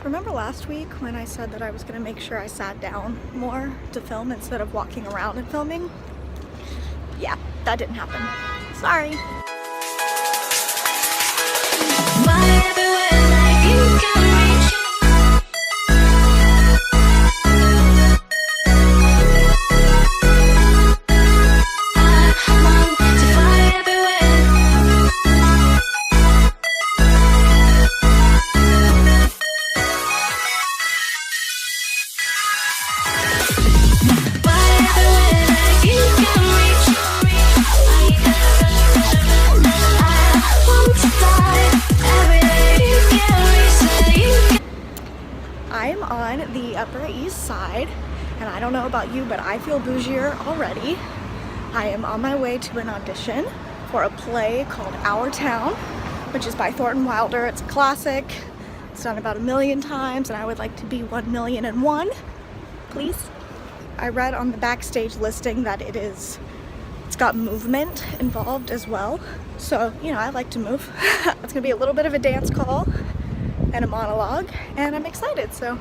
Remember last week when I said that I was gonna make sure I sat down more to film instead of walking around and filming? Yeah, that didn't happen. Sorry. I'm on the Upper East Side, and I don't know about you, but I feel bougier already. I am on my way to an audition for a play called Our Town, which is by Thornton Wilder. It's a classic. It's done about 1,000,000 times, and I would like to be 1,000,001, please. I read on the backstage listing that it's got movement involved as well. So, you know, I like to move. It's gonna be a little bit of a dance call and a monologue, and I'm excited, so.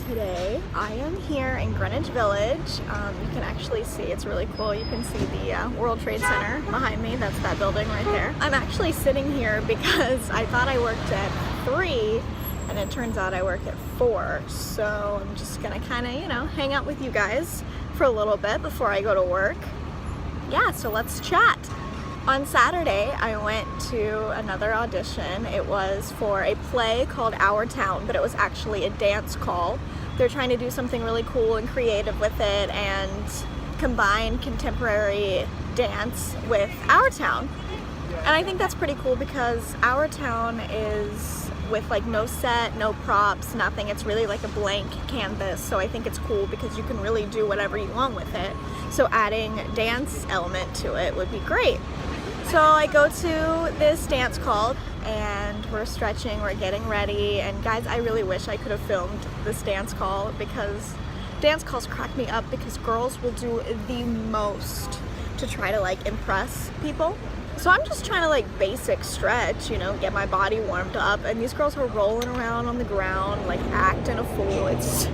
Today I am here in Greenwich Village. You can actually see, it's really cool, you can see the World Trade Center behind me. That's that building right there. I'm actually sitting here because I thought I worked at 3 and it turns out I work at 4, so I'm just gonna kind of, you know, hang out with you guys for a little bit before I go to work. Yeah, so let's chat. On Saturday, I went to another audition. It was for a play called Our Town, but it was actually a dance call. They're trying to do something really cool and creative with it and combine contemporary dance with Our Town. And I think that's pretty cool because Our Town is with like no set, no props, nothing. It's really like a blank canvas. So I think it's cool because you can really do whatever you want with it. So adding dance element to it would be great. So I go to this dance call and we're stretching, we're getting ready, and guys, I really wish I could have filmed this dance call because dance calls crack me up because girls will do the most to try to like impress people. So I'm just trying to like basic stretch, you know, get my body warmed up, and these girls are rolling around on the ground like acting a fool. It's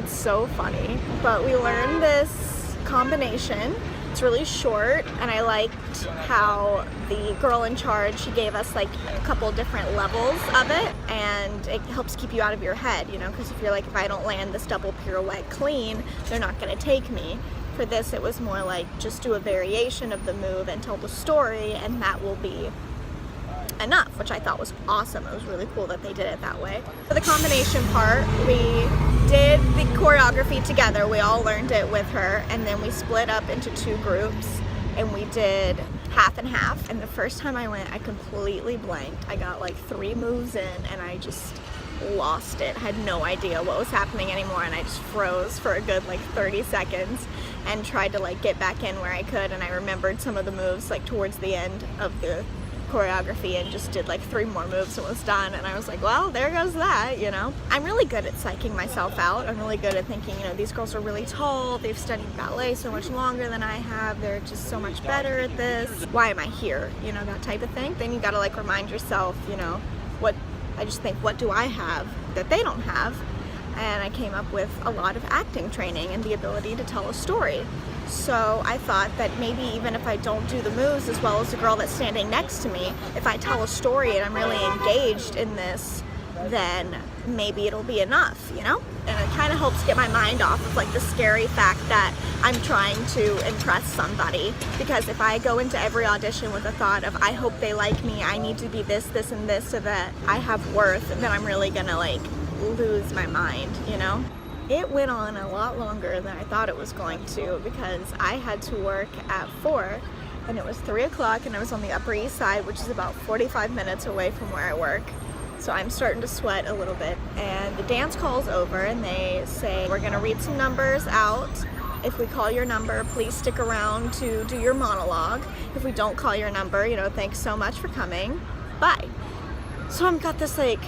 so funny. But we learned this combination. It's really short, and I liked how the girl in charge, she gave us like a couple different levels of it, and it helps keep you out of your head, you know, because if you're like, if I don't land this double pirouette clean, they're not going to take me. For this, it was more like just do a variation of the move and tell the story, and that will be enough, which I thought was awesome. It was really cool that they did it that way. For the combination part, we did the choreography together. We all learned it with her, and then we split up into 2 groups and we did half and half. And the first time I went, I completely blanked. I got like 3 moves in and I just lost it. Had no idea what was happening anymore, and I just froze for a good like 30 seconds and tried to like get back in where I could, and I remembered some of the moves like towards the end of the choreography and just did like 3 more moves and was done, and I was like, well, there goes that, you know. I'm really good at psyching myself out. I'm really good at thinking, you know, these girls are really tall, they've studied ballet so much longer than I have, they're just so much better at this, why am I here, you know, that type of thing. Then you gotta like remind yourself, you know, I just think, what do I have that they don't have? And I came up with a lot of acting training and the ability to tell a story. So I thought that maybe even if I don't do the moves as well as the girl that's standing next to me, if I tell a story and I'm really engaged in this, then maybe it'll be enough, you know? And it kind of helps get my mind off of like the scary fact that I'm trying to impress somebody. Because if I go into every audition with a thought of, I hope they like me, I need to be this, this, and this so that I have worth, then I'm really gonna like lose my mind, you know? It went on a lot longer than I thought it was going to because I had to work at 4 and it was 3 o'clock and I was on the Upper East Side, which is about 45 minutes away from where I work. So I'm starting to sweat a little bit, and the dance call's over and they say we're gonna read some numbers out. If we call your number, please stick around to do your monologue. If we don't call your number, you know, thanks so much for coming. Bye. So I've got this like,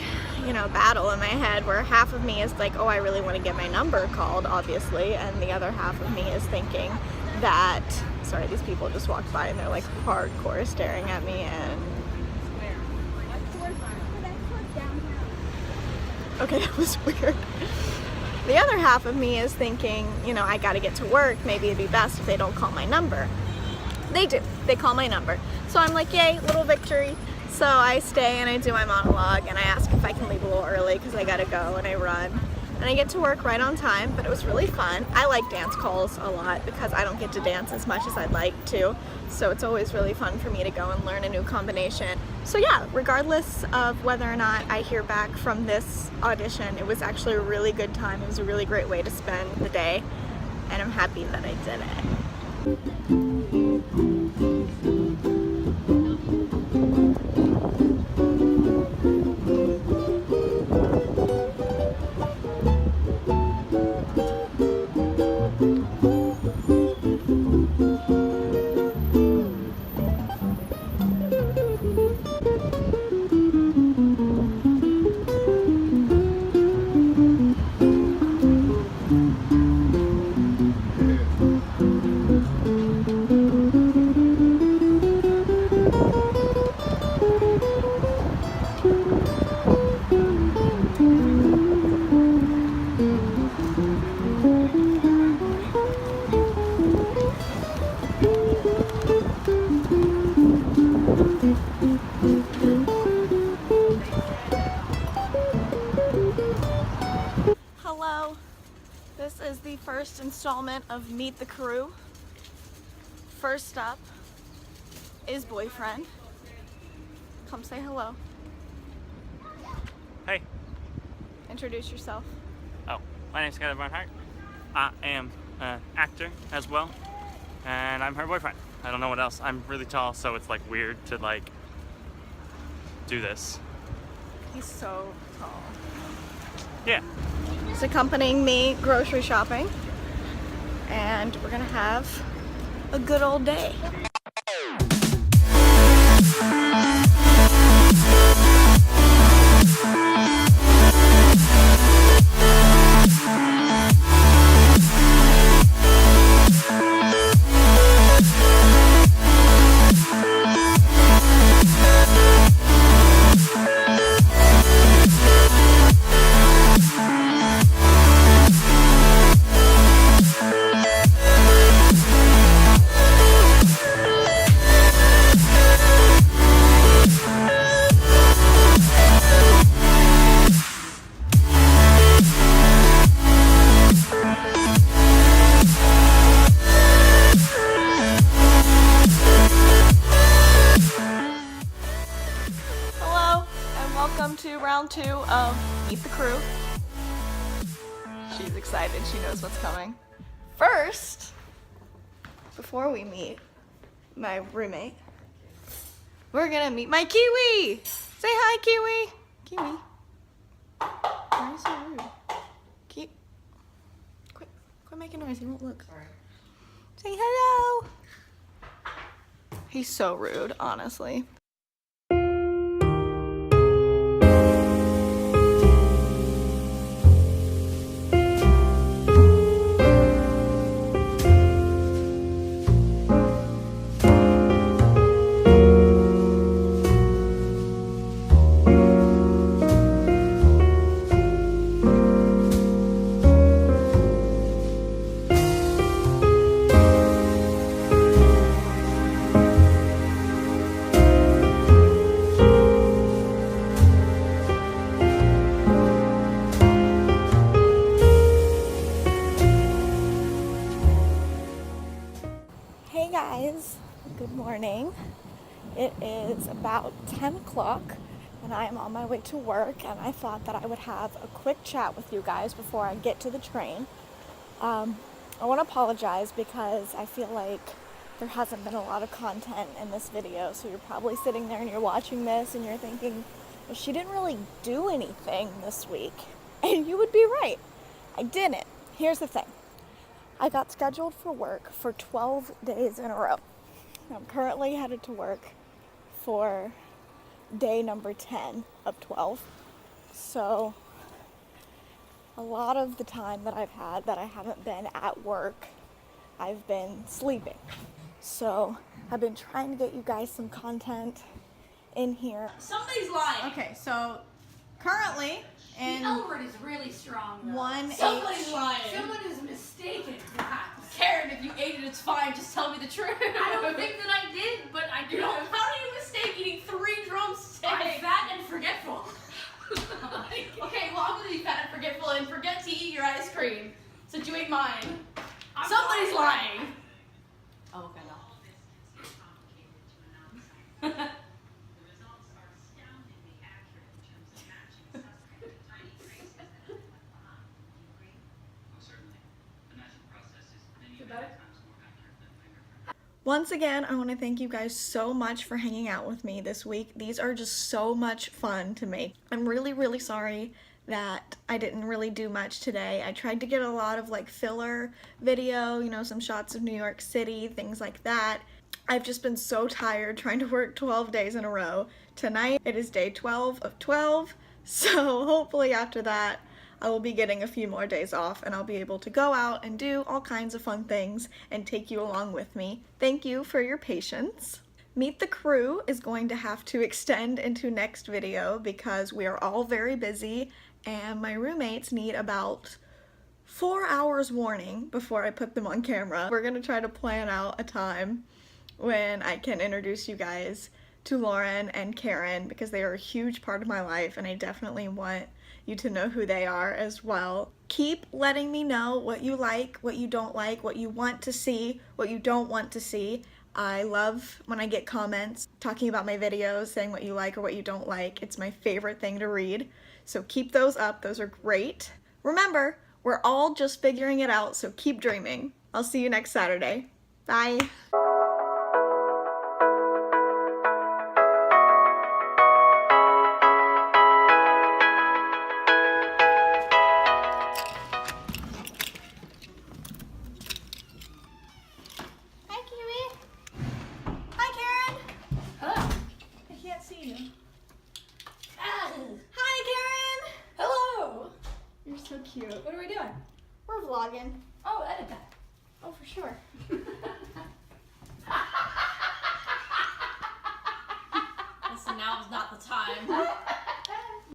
you know, battle in my head where half of me is like, oh, I really want to get my number called, obviously, and the other half of me is thinking that, sorry, these people just walked by and they're like hardcore staring at me, and okay, that was weird. The other half of me is thinking, you know, I gotta get to work. Maybe it'd be best if they don't call my number. They do. They call my number. So I'm like, yay, little victory. So I stay and I do my monologue and I ask if I can leave a little early because I gotta go, and I run. And I get to work right on time, but it was really fun. I like dance calls a lot because I don't get to dance as much as I'd like to. So it's always really fun for me to go and learn a new combination. So yeah, regardless of whether or not I hear back from this audition, it was actually a really good time. It was a really great way to spend the day, and I'm happy that I did it. Hello, this is the first installment of Meet the Crew. First up is Boyfriend. Come say hello. Hey. Introduce yourself. Oh, my name's Skylar Barnhart. I am an actor as well, and I'm her boyfriend. I don't know what else. I'm really tall, so it's like weird to like do this. He's so tall. Yeah. He's accompanying me grocery shopping, and we're gonna have a good old day. Round 2 of Meet the Crew. She's excited, she knows what's coming. First, before we meet my roommate, we're gonna meet my Kiwi! Say hi, Kiwi! Kiwi. Why are you so rude? Quit making noise, he won't look. Sorry. Say hello! He's so rude, honestly. Hey guys, good morning. It is about 10 o'clock and I am on my way to work, and I thought that I would have a quick chat with you guys before I get to the train. I want to apologize because I feel like there hasn't been a lot of content in this video, so you're probably sitting there and you're watching this and you're thinking, well, she didn't really do anything this week. And you would be right. I didn't. Here's the thing. I got scheduled for work for 12 days in a row. I'm currently headed to work for day number 10 of 12. So a lot of the time that I've had that I haven't been at work, I've been sleeping. So I've been trying to get you guys some content in here. Somebody's lying. Okay, so currently in The L word is really strong. Though. 1H. Somebody's lying. Someone is mistaken. Karen, if you ate it, it's fine. Just tell me the truth. I don't think that I did, but I do. How do you mistake eating 3 drumsticks? I'm fat and forgetful. Okay, well, I'm gonna be fat and forgetful and forget to eat your ice cream since you ate mine. Somebody's lying. Oh, okay, no. Once again, I want to thank you guys so much for hanging out with me this week. These are just so much fun to make. I'm really, really sorry that I didn't really do much today. I tried to get a lot of like filler video, you know, some shots of New York City, things like that. I've just been so tired trying to work 12 days in a row. Tonight, it is day 12 of 12, so hopefully after that, I will be getting a few more days off and I'll be able to go out and do all kinds of fun things and take you along with me. Thank you for your patience. Meet the Crew is going to have to extend into next video because we are all very busy and my roommates need about 4 hours warning before I put them on camera. We're gonna try to plan out a time when I can introduce you guys to Lauren and Karen because they are a huge part of my life and I definitely want you to know who they are as well. Keep letting me know what you like, what you don't like, what you want to see, what you don't want to see. I love when I get comments talking about my videos, saying what you like or what you don't like. It's my favorite thing to read. So keep those up, those are great. Remember, we're all just figuring it out, so keep dreaming. I'll see you next Saturday. Bye. Hi, Kiwi. Hi, Karen. Hello. I can't see you. Ah. Hi, Karen. Hello. You're so cute. What are we doing? We're vlogging. Oh, edit that. Oh, for sure. Listen, now is not the time.